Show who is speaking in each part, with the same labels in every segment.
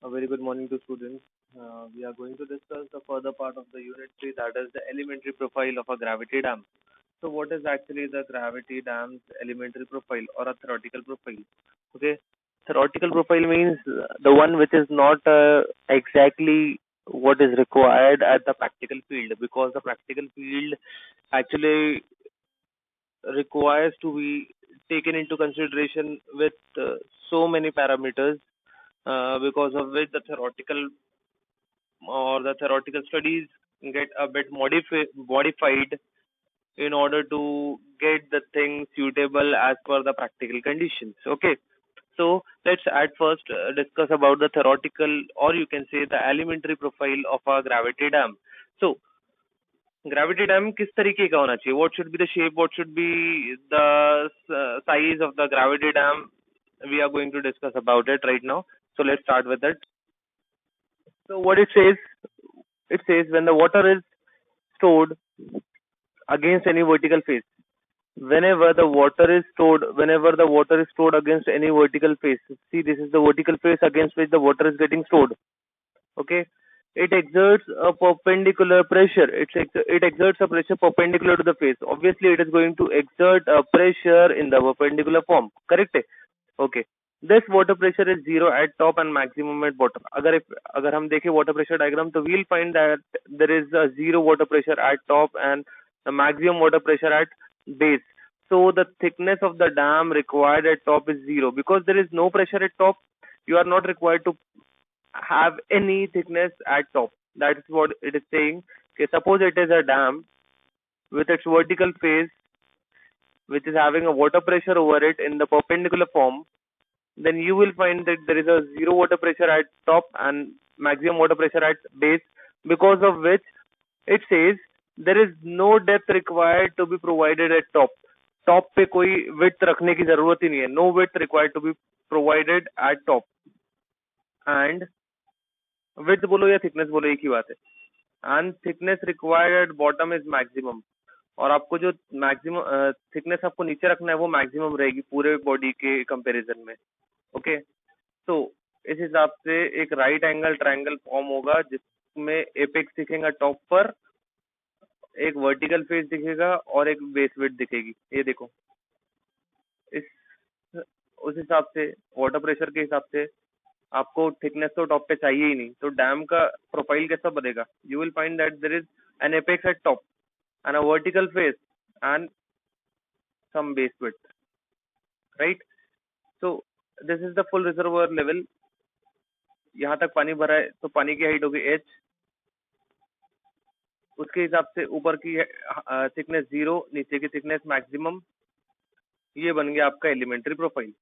Speaker 1: A very good morning to students. We are going to discuss the further part of the unit 3, that is the elementary profile of a gravity dam. So what is actually the gravity dam's elementary profile or a theoretical profile? Okay, theoretical profile means the one which is not exactly what is required at the practical field, because the practical field actually requires to be taken into consideration with so many parameters, because of which the theoretical studies get a bit modified in order to get the thing suitable as per the practical conditions. Okay, so let's at first discuss about the theoretical, or you can say the elementary profile of a gravity dam. So gravity dam किस तरीके का होना चाहिए? What should be the shape? What should be the size of the gravity dam? We are going to discuss about it right now. So let's start with it. So what it says when the water is stored against any vertical face. Whenever the water is stored against any vertical face. See, this is the vertical face against which the water is getting stored. Okay, it exerts a perpendicular pressure. It exerts a pressure perpendicular to the face. Obviously, it is going to exert a pressure in the perpendicular form. Correct? Okay. This water pressure is zero at top and maximum at bottom. अगर हम देखें water pressure diagram, तो we'll find that there is a zero water pressure at top and the maximum water pressure at base. So the thickness of the dam required at top is zero. Because there is no pressure at top, you are not required to have any thickness at top. That is what it is saying. Okay, suppose it is a dam with its vertical face, which is having a water pressure over it in the perpendicular form, then you will find that there is a zero water pressure at top and maximum water pressure at base, because of which it says there is no depth required to be provided at top. Top पे कोई width रखने की जरूरत ही नहीं है. No width required to be provided at top. And width बोलो या thickness बोलो, एक ही बात है. And thickness required at bottom is maximum. और आपको जो मैक्सिमम थिकनेस आपको नीचे रखना है वो मैक्सिमम रहेगी पूरे बॉडी के कंपैरिजन में. ओके, तो इस हिसाब से एक राइट एंगल ट्रायंगल फॉर्म होगा जिसमें एपेक्स दिखेगा टॉप पर, एक वर्टिकल फेस दिखेगा और एक बेस विड्थ दिखेगी. ये देखो, इस उस हिसाब से वाटर प्रेशर के हिसाब से आपको थिकनेस तो टॉप पे चाहिए ही नहीं, तो डैम का प्रोफाइल कैसा बनेगा? You will find that there is an apex at top and a vertical face and some base width, right? So this is the full reservoir level. यहाँ तक पानी भरा है तो पानी की हाइट होगी h. उसके हिसाब से ऊपर की थिकनेस जीरो, नीचे की थिकनेस मैक्सिमम. ये बन गया आपका एलिमेंट्री प्रोफाइल,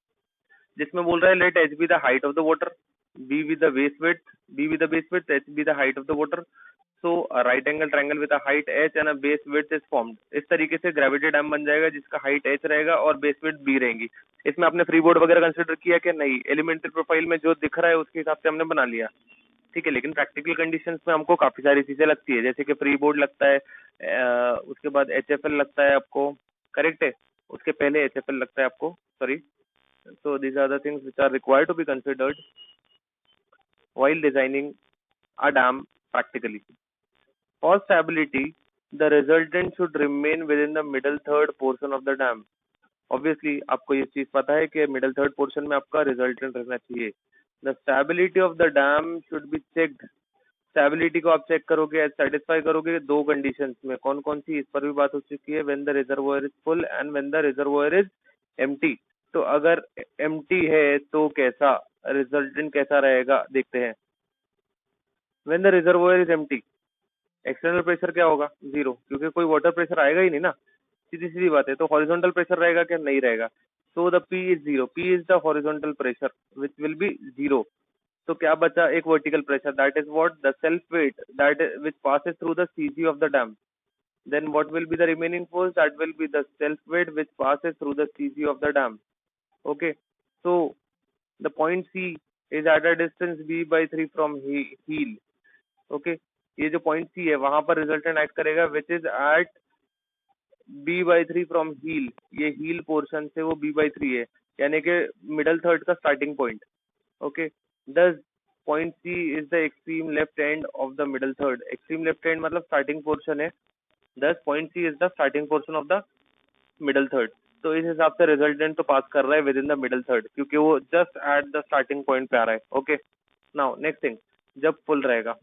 Speaker 1: जिसमें बोल रहा है let h be the height of the water, b with the base width, h be the height of the water. So right angle triangle with height h and base width is formed. इस तरीके से gravity dam बन जाएगा जिसका height h रहेगा और base width b रहेंगी. इसमें आपने फ्री बोर्ड वगैरह कंसिडर किया क्या? नहीं, एलिमेंट्री प्रोफाइल में जो दिख रहा है उसके हिसाब से हमने बना लिया. ठीक है, लेकिन प्रैक्टिकल कंडीशंस में हमको काफी सारी चीजें लगती है, जैसे कि फ्री बोर्ड लगता है, उसके बाद HFL लगता है आपको. करेक्ट है, उसके पहले HFL लगता है आपको, sorry. So these are the things which are required to be considered while designing a dam practically. For stability, the resultant should remain within the middle third portion of the dam. Obviously, आपको ये चीज पता है कि middle third portion में आपका resultant रहना चाहिए. The stability of the dam should be checked. Stability को आप चेक करोगे, सेटिस्फाई करोगे दो कंडीशंस में. कौन कौन सी? इस पर भी बात हो चुकी है. When the reservoir is full and when the reservoir is empty. तो अगर एम्प्टी है तो कैसा रिजल्टेंट कैसा रहेगा, देखते हैं. When the reservoir is empty, external pressure क्या होगा? जीरो, क्योंकि कोई वाटर प्रेशर आएगा ही नहीं ना. सीधी सीधी बात है. तो हॉरिजॉन्टल प्रेशर रहेगा क्या? नहीं रहेगा. So the P is zero. P is the horizontal pressure which will be zero. तो क्या बचा? एक vertical pressure, that is what the self weight that which passes through the CG of the dam. Then what will be the remaining force? That will be the self weight which passes through the CG of the dam. Okay, so the point C is at a distance b by 3 from heel. Okay, ये जो point सी है वहां पर resultant act करेगा which is at b by 3 from heel. ये heel portion से वो b by 3 है, यानी कि मिडल थर्ड का starting point. Okay, this point C is the extreme left end of the middle third. Extreme left end मतलब starting portion है, this point C is the starting portion of the middle third. तो इस हिसाब से resultant तो पास कर रहा है with in the middle third, क्योंकि वो just at the starting point पे आ रहा है। ओके, नाउ नेक्स्ट थिंग, जब फुल रहेगा,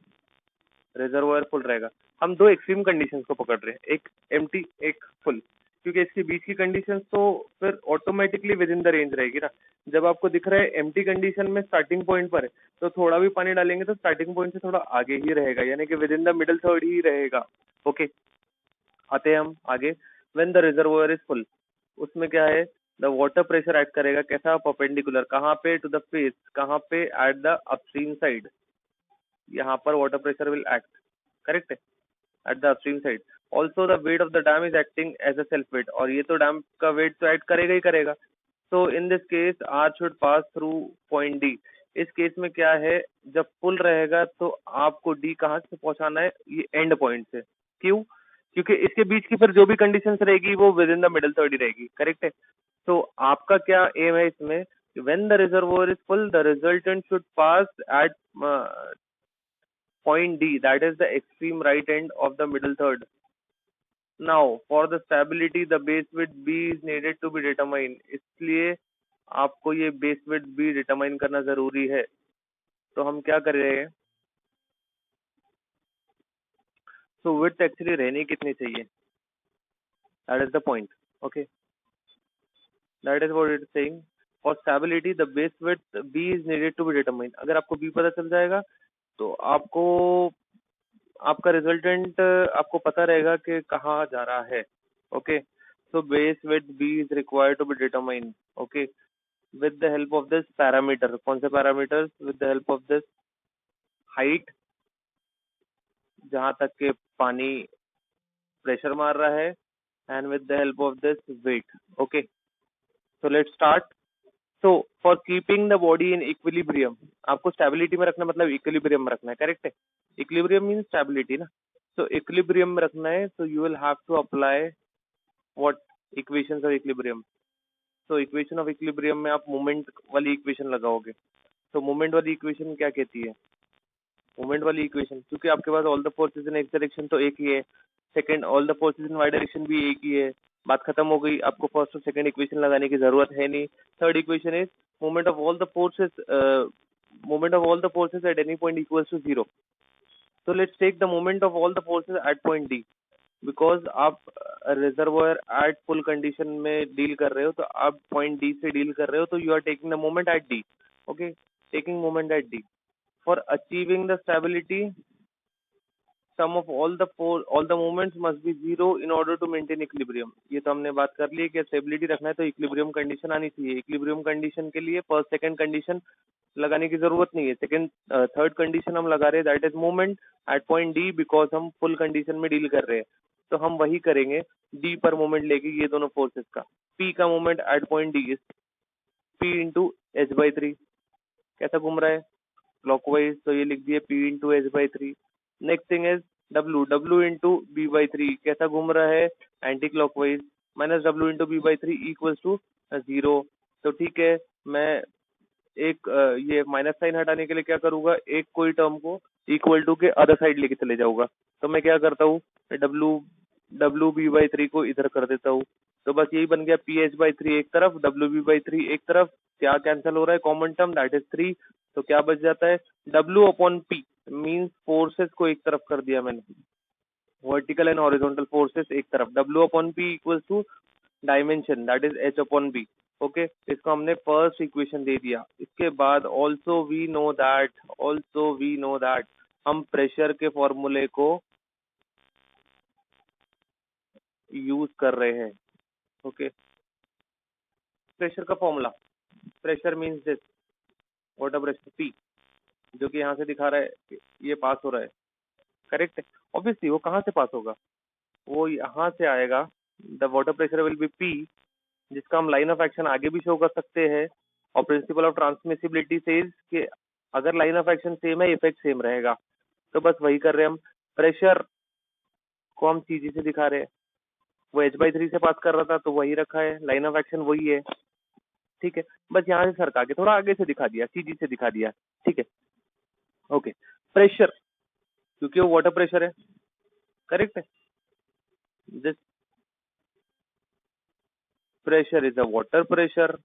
Speaker 1: रिजर्वायर फुल रहेगा, हम दो एक्सट्रीम कंडीशंस को पकड़ रहे हैं, एक एम्प्टी एक फुल, क्योंकि इसके बीच की कंडीशंस तो फिर automatically with in the range रहेगी ना। जब आपको दिख रहा है एम्प्टी कंडीशन में स्टार्टिंग पॉइंट पर है, तो थोड़ा भी पानी डालेंगे तो स्टार्टिंग पॉइंट से थोड़ा आगे ही रहेगा, यानी कि within the middle third ही रहेगा। ओके, आते हैं हम आगे। When the reservoir is full, उसमें क्या है, द वाटर प्रेशर एक्ट करेगा कैसा, परपेंडिकुलर, कहाँ पे, टू द फेस, कहाँ पे, एट द अपस्ट्रीम साइड, यहाँ पर water pressure will act, correct है, at the upstream side. Also the weight of the dam is acting as a self weight, और ये तो डैम का वेट तो एक्ट करेगा ही करेगा। तो in this case R should pass through point D. इस केस में क्या है, जब फुल रहेगा तो आपको डी कहाँ से पहुंचाना है, ये एंड पॉइंट से। क्यों, क्योंकि इसके बीच की फिर जो भी कंडीशंस रहेगी वो within the middle third ही रहेगी, करेक्ट है। तो आपका क्या एम है इसमें, when the reservoir is full the resultant should pass at point D, that is the extreme right end of the middle third. Now, for the stability, the base width B is needed to be determined. इसलिए आपको ये base width B determine करना जरूरी है। तो हम क्या कर रहे हैं, so width actually रहनी कितनी चाहिए, that is the point. Okay, that is what it is saying. For stability, the base width B is needed to be determined. अगर आपको B पता चल जाएगा तो आपको आपका रिजल्टेंट आपको पता रहेगा कि कहाँ जा रहा है। Okay, so base width B is required to be determine, okay, with the help of this parameter. कौन से parameters, with the help of this height, जहां तक के पानी प्रेशर मार रहा है, and with the help of this weight. Okay, so let's start. So for keeping the body in equilibrium, आपको स्टेबिलिटी में रखना मतलब इक्विलिब्रियम में रखना है, करेक्ट है। इक्विलिब्रियम मीन स्टेबिलिटी ना, तो इक्विलिब्रियम में रखना है, तो you will have to apply what, equations of equilibrium. तो इक्वेशन ऑफ इक्विलिब्रियम में आप मोमेंट वाली इक्वेशन लगाओगे। तो मोमेंट वाली इक्वेशन क्या कहती है, मोमेंट वाली इक्वेशन, क्योंकि आपके पास all the forces in X direction तो एक ही है, second all the forces in Y direction भी एक ही है, बात खत्म हो गई, आपको फर्स्ट और सेकंड इक्वेशन लगाने की जरूरत है नहीं। Third equation is moment of all the forces, moment of all the forces at any point equals to 0. So let's take the moment of all the forces at point D. Because आप reservoir at full condition में deal कर रहे हो, तो आप point D से deal कर रहे हो, तो you are taking the moment at D. Okay, taking moment at D for achieving the stability, sum of all the moments must be zero in order to maintain equilibrium. ये तो हमने बात कर ली कि स्टेबिलिटी रखना है तो इक्विलिब्रियम कंडीशन आनी चाहिए। इक्विलिब्रियम कंडीशन के लिए फर्स्ट सेकंड कंडीशन लगाने की जरूरत नहीं है, सेकंड थर्ड कंडीशन हम लगा रहे हैं, that is moment at point D, because हम फुल कंडीशन में डील कर रहे हैं। तो हम वही करेंगे, डी पर मोमेंट लेके ये दोनों फोर्सेस का। पी का moment at point D is P into H by three. कैसा घूम रहा है, क्लॉकवाइज, तो ये लिख दिए P into H by three. Next thing is W, W into B by three, कैसा घूम रहा है, anti clockwise, minus W into B by three equals to zero. तो ठीक है, मैं एक ये माइनस साइन हटाने के लिए क्या करूंगा, एक कोई टर्म को इक्वल टू के अदर साइड लेके चले जाऊंगा। तो मैं क्या करता हूँ, W W B by three को इधर कर देता हूँ। तो बस यही बन गया, पी एच बाई थ्री एक तरफ, डब्ल्यू बी बाई थ्री एक तरफ, क्या कैंसिल हो रहा है, common term that is three. तो क्या बच जाता है, W upon P means forces को एक तरफ कर दिया मैंने, वर्टिकल एंड हॉरिजॉन्टल फोर्सेस एक तरफ, W upon P equals to dimension that is H upon B. Okay, इसको हमने फर्स्ट इक्वेशन दे दिया। इसके बाद ऑल्सो वी नो दैट हम प्रेशर के फॉर्मूले को यूज कर रहे हैं। ओके, प्रेशर का formula, pressure means this, water pressure P, जो कि यहाँ से दिखा रहा है कि ये पास हो रहा है, करेक्ट है। ऑब्वियसली वो कहाँ से पास होगा, वो यहाँ से आएगा, the water pressure will be P, जिसका हम लाइन ऑफ एक्शन आगे भी शो कर सकते हैं। और प्रिंसिपल ऑफ ट्रांसमिसिबिलिटी सेज कि अगर लाइन ऑफ एक्शन सेम है, इफेक्ट सेम रहेगा। तो बस वही कर रहे हैं हम, प्रेशर को हम सीजी से दिखा रहे हैं, वो एच बाई थ्री से पास कर रहा था तो वही रखा है, लाइन ऑफ एक्शन वही है, ठीक है। बस यहाँ से सरका के थोड़ा आगे से दिखा दिया, सीजी से दिखा दिया, ठीक है। प्रेशर, क्योंकि वो वाटर प्रेशर है, करेक्ट है. This pressure is a water pressure,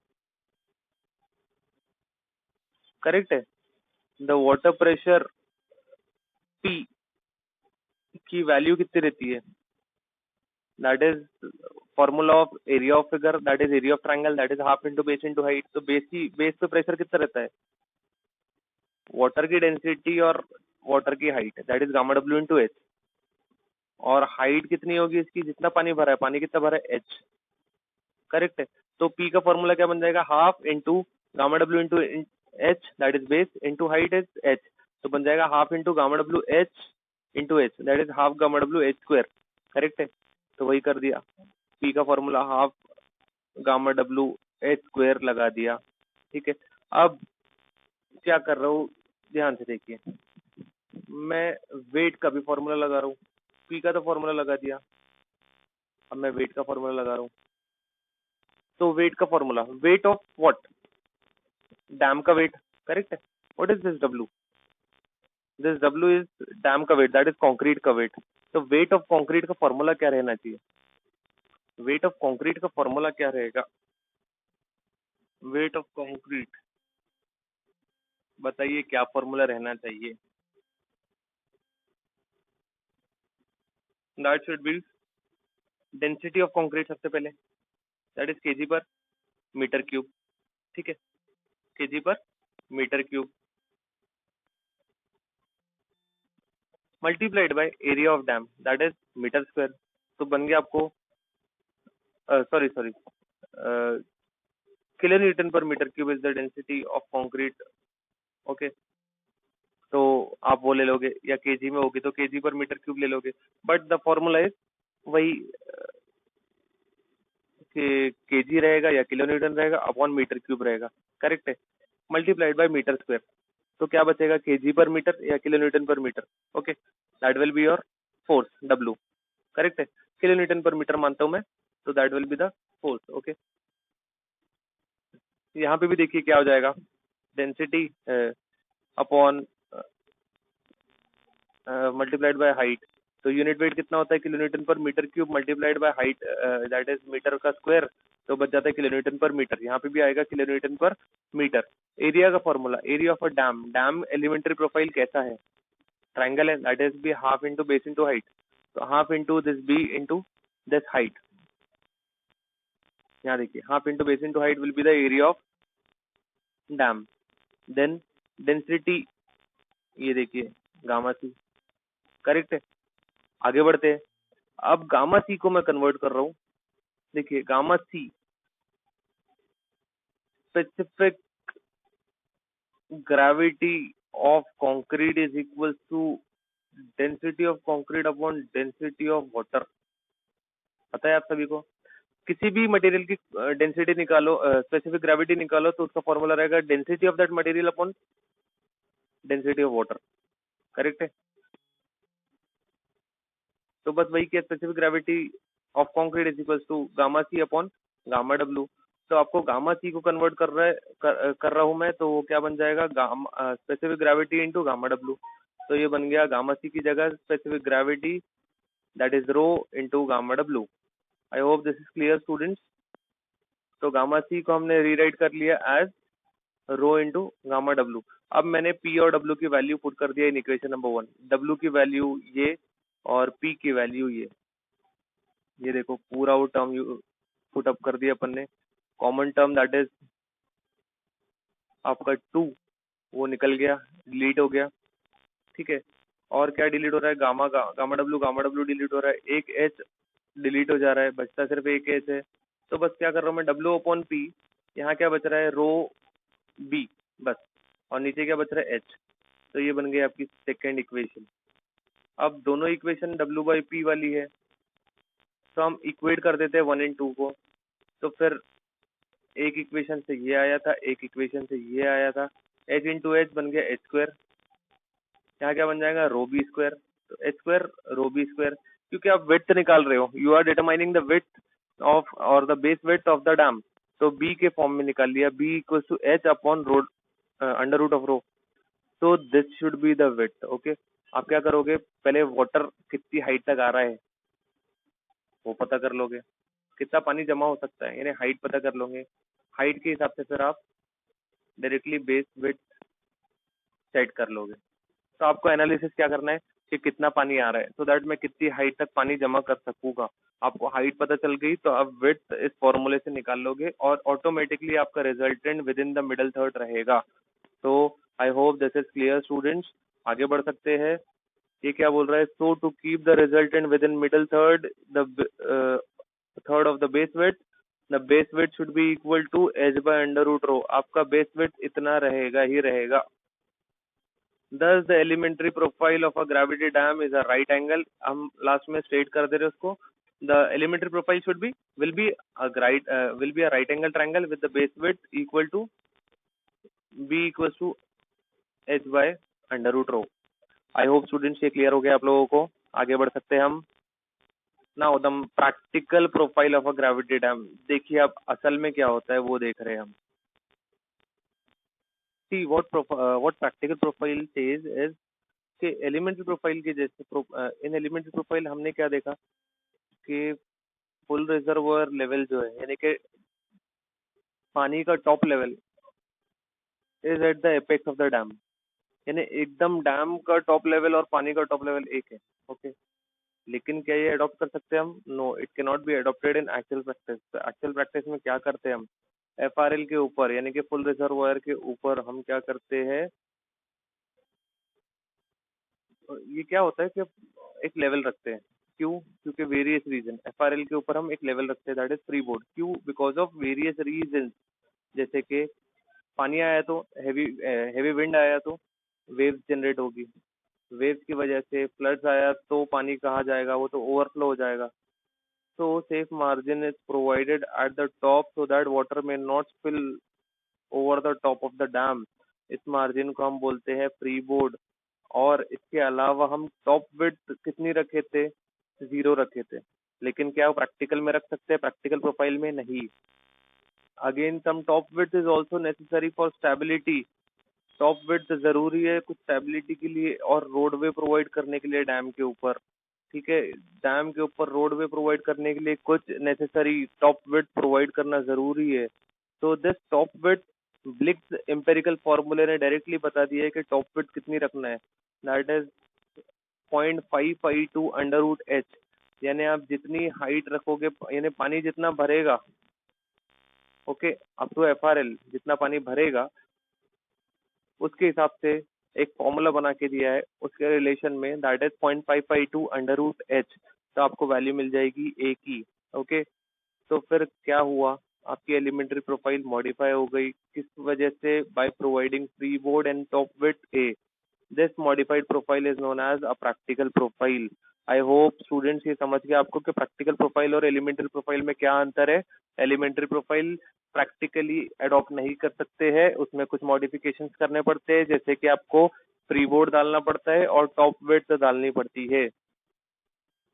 Speaker 1: correct है. द वाटर प्रेशर P की वैल्यू कितनी रहती है? That is formula of area of figure, that is area of triangle, that is half into base into height. तो base पे pressure कितना रहता है? वाटर की डेंसिटी और वाटर की height, that is gamma W into H. और height कितनी होगी इसकी? जितना पानी भरा है, पानी कितना भरा है? एच, करेक्ट है. तो पी का फॉर्मूला क्या बन जाएगा? Half into gamma W into H, that is base, into height is H. तो बन जाएगा half into gamma W H into H, that is half gamma W H square, correct है. तो वही कर दिया, पी का formula half gamma W H square लगा दिया. ठीक है. अब क्या कर रहा हूँ, ध्यान से देखिए. मैं वेट का भी फॉर्मूला लगा रहा हूँ. पी का तो फॉर्मूला लगा दिया, अब मैं वेट का फॉर्मूला लगा रहा हूँ. तो वेट का formula, weight of what? Dam का वेट, करेक्ट है. What is this W? This W is damn का वेट, दैट इज कंक्रीट का वेट. तो वेट ऑफ कंक्रीट का फॉर्मूला क्या रहना चाहिए? वेट ऑफ कंक्रीट का फॉर्मूला क्या रहेगा? वेट ऑफ कंक्रीट, बताइए क्या फॉर्मूला रहना चाहिए? That should be density of concrete सबसे पहले, that is KG per metre cube. ठीक है, KG per metre cube multiplied by area of dam, that is metre square. तो बन गया आपको, sorry, kilo newton per metre cube is the density of concrete. Okay, तो आप वो ले लोगे, या केजी में होगी तो केजी पर मीटर क्यूब ले लोगे. बट द फॉर्मूला इज वही, केजी रहेगा या किलो न्यूटन रहेगा अपॉन मीटर क्यूब रहेगा, करेक्ट है. Multiplied by metre square. तो क्या बचेगा? केजी पर मीटर या kilo newton per metre. Okay, that will be your force W, correct है. किलो न्यूटन पर मीटर मानता हूं मैं, तो that will be the force. Okay, यहाँ पे भी देखिए क्या हो जाएगा, density upon multiplied by height. तो यूनिट वेट कितना होता है? Kilo newton per metre cube multiplied by height, that is metre का स्क्वायर. तो बच जाता है किलो न्यूटन पर मीटर. यहाँ पे भी आएगा kilo newton per metre. Area का formula, area of a dam, dam elementary profile कैसा है? ट्राइंगल है, that is B half into base into height. तो half into this B into this height. यहाँ देखिए, half into base into height will be the area of dam. Then density, ये देखिए gamma सी, correct है. आगे बढ़ते हैं. अब गामा सी को मैं कन्वर्ट कर रहा हूँ. देखिए gamma C, specific gravity of concrete is equal to density of concrete upon density of water. पता है आप सभी को? किसी भी मटेरियल की डेंसिटी निकालो, स्पेसिफिक ग्रेविटी निकालो, तो उसका फॉर्मूला रहेगा density of that material upon density of water, correct है. तो बस वही किया, specific gravity of concrete is equal to gamma C upon gamma W. तो आपको गामा सी को कन्वर्ट कर रहा हूं मैं, तो वो क्या बन जाएगा? Gamma specific gravity into gamma W. तो ये बन गया गामा सी की जगह specific gravity, that is rho into gamma W. I hope this is clear students. तो गामा सी को हमने रीराइट कर लिया as rho into gamma W. अब मैंने पी और डब्ल्यू की वैल्यू पुट कर दिया इन इक्वेशन नंबर 1. डब्ल्यू की वैल्यू ये और पी की वैल्यू ये देखो पूरा वो टर्म पुट अप कर दिया अपन ने. कॉमन टर्म दैट इज आपका 2, वो निकल गया, डिलीट हो गया. ठीक है, और क्या डिलीट हो रहा है? गामा डब्ल्यू डिलीट हो रहा है. एक एच डिलीट हो जा रहा है, बचता सिर्फ एक एच है. तो बस क्या कर रहा हूँ मैं, डब्ल्यू अपॉन पी. यहाँ क्या बच रहा है? रो बी बस. और नीचे क्या बच रहा है? एच. तो ये बन गई आपकी सेकेंड इक्वेशन. अब दोनों इक्वेशन डब्ल्यू बाई पी वाली है, तो हम इक्वेट कर देते हैं 1 और 2 को. तो फिर एक इक्वेशन से ये आया था, एक इक्वेशन से ये आया था. एच इंटू एच बन गया एच स्क्वायर. यहाँ क्या बन जाएगा? Rho B square. तो H square rho B square, क्योंकि आप विड्थ निकाल रहे हो, you are determining the width of और the base width of the dam. तो बी के फॉर्म में निकाल लिया, B equal to H upon rho under root of rho. So this should be the width. Okay, आप क्या करोगे, पहले वाटर कितनी हाइट तक आ रहा है वो पता कर लोगे, कितना पानी जमा हो सकता है यानी हाइट पता कर लोगे, हाइट के हिसाब से फिर आप डायरेक्टली बेस विड्थ सेट कर लोगे। तो आपको एनालिसिस क्या करना है कि कितना पानी आ रहा है, सो दैट मैं कितनी हाइट तक पानी जमा कर सकूंगा। आपको हाइट पता चल गई तो आप विड्थ इस फॉर्मूले से निकाल लोगे और ऑटोमेटिकली आपका resultant within the middle third रहेगा। तो I hope this is clear students, आगे बढ़ सकते हैं। ये क्या बोल रहा है, so to keep the resultant within middle third the third of the base width, the base width should be equal to H by under root rho. आपका बेस विड्थ इतना रहेगा ही रहेगा। Thus the elementary profile of a gravity dam is a right angle, हम last में state कर दे रहे उसको। The elementary profile should be will be a right angle triangle with the base width equal to b equals to h by under root rho। I hope students ये clear हो गया आप लोगों को, आगे बढ़ सकते हैं हम। Now the practical profile of a gravity dam, देखिए अब असल में क्या होता है वो देख रहे हैं हम। See what practical profile says is कि एलिमेंट्री प्रोफाइल के जैसे इन एलिमेंट्री प्रोफाइल हमने क्या देखा कि फुल रिजर्वर लेवल जो है यानी कि पानी का top level is at the apex of the dam, यानी एकदम डैम का टॉप लेवल और पानी का टॉप लेवल एक है। ओके, लेकिन क्या ये अडॉप्ट कर सकते हैं हम? No, it can not be adopted in actual practice. Actual practice में क्या करते हैं हम, एफआरएल के ऊपर यानी कि फुल रिजर्वायर के ऊपर हम क्या करते हैं, ये क्या होता है कि एक लेवल रखते हैं। क्यों? क्योंकि वेरियस रीजन, एफआरएल के ऊपर हम एक लेवल रखते हैं दैट इज फ्री बोर्ड। क्यों? बिकॉज ऑफ वेरियस रीजन, जैसे कि पानी आया तो हैवी विंड आया तो वेव्स जनरेट होगी, वेव्स की वजह से फ्लड्स आया तो पानी कहाँ जाएगा, वो तो ओवरफ्लो हो जाएगा। So safe margin is provided at the top so that water may not spill over the top of the dam। इस मार्जिन को हम बोलते हैं फ्री बोर्ड। और इसके अलावा हम टॉप विड्थ कितनी रखे थे, 0 रखे थे। लेकिन क्या प्रैक्टिकल में रख सकते हैं? प्रैक्टिकल प्रोफाइल में नहीं। Again some top width is also necessary for stability. Top width जरूरी है कुछ स्टेबिलिटी के लिए और रोडवे प्रोवाइड करने के लिए डैम के ऊपर। ठीक है, डैम के ऊपर रोडवे प्रोवाइड करने के लिए कुछ नेसेसरी टॉप विड्थ प्रोवाइड करना जरूरी है। तो दिस टॉप विड्थ ब्लिक्स एम्पेरिकल फॉर्मूले ने डायरेक्टली बता दिया है कि टॉप विड्थ कितनी रखना है, that is 0.552 under root H. यानी आप जितनी हाइट रखोगे यानी पानी जितना भरेगा, ओके, अप टू एफआरएल जितना पानी भरेगा उसके हिसाब से एक फॉर्मूला बना के दिया है उसके रिलेशन में, that is 0.552 under root H. तो आपको वैल्यू मिल जाएगी ए की। ओके, तो फिर क्या हुआ, आपकी एलिमेंट्री प्रोफाइल मॉडिफाई हो गई, किस वजह से? By providing free board and top width A. This modified profile is known as a practical profile. I hope students ये समझ गए आपको कि प्रैक्टिकल प्रोफाइल और एलिमेंट्री प्रोफाइल में क्या अंतर है। एलिमेंट्री प्रोफाइल प्रैक्टिकली अडॉप्ट नहीं कर सकते हैं, उसमें कुछ मॉडिफिकेशंस करने पड़ते हैं, जैसे कि आपको फ्री बोर्ड डालना पड़ता है और टॉप विड्थ डालनी पड़ती है।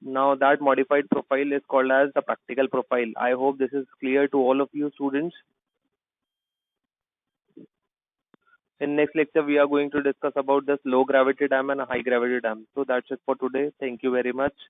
Speaker 1: Now that modified profile is called as the practical profile. I hope this is clear to all of you students. In next lecture, we are going to discuss about this low gravity dam and high gravity dam. So that's it for today. Thank you very much.